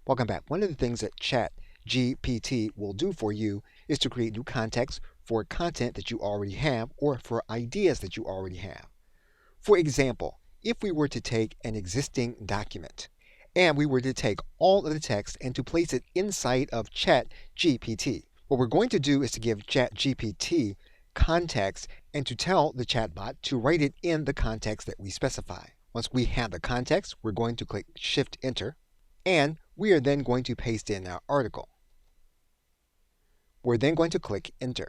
Welcome back. One of the things that ChatGPT will do for you is to create new context for content that you already have or for ideas that you already have. For example, if we were to take an existing document and we were to take all of the text and to place it inside of ChatGPT, what we're going to do is to give ChatGPT context and to tell the chatbot to write it in the context that we specify. Once we have the context, we're going to click Shift Enter, and we are then going to paste in our article. We're then going to click Enter,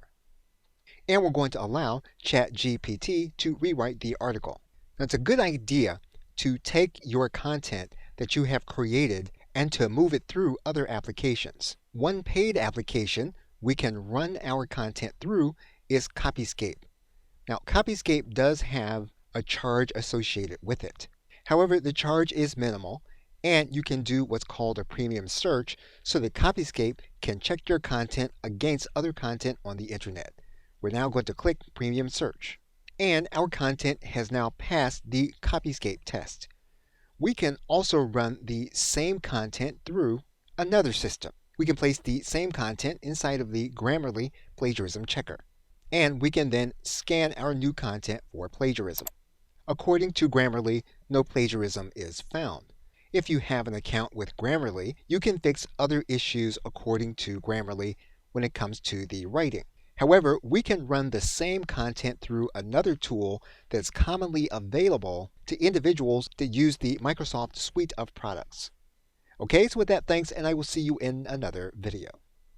and we're going to allow ChatGPT to rewrite the article. Now, it's a good idea to take your content that you have created and to move it through other applications. One paid application we can run our content through is Copyscape. Now, Copyscape does have a charge associated with it. However, the charge is minimal, and you can do what's called a premium search so that Copyscape can check your content against other content on the internet. We're now going to click Premium Search, and our content has now passed the Copyscape test. We can also run the same content through another system. We can place the same content inside of the Grammarly plagiarism checker, and we can then scan our new content for plagiarism. According to Grammarly, no plagiarism is found. If you have an account with Grammarly, you can fix other issues according to Grammarly when it comes to the writing. However, we can run the same content through another tool that's commonly available to individuals that use the Microsoft suite of products. Okay, so with that, thanks, and I will see you in another video.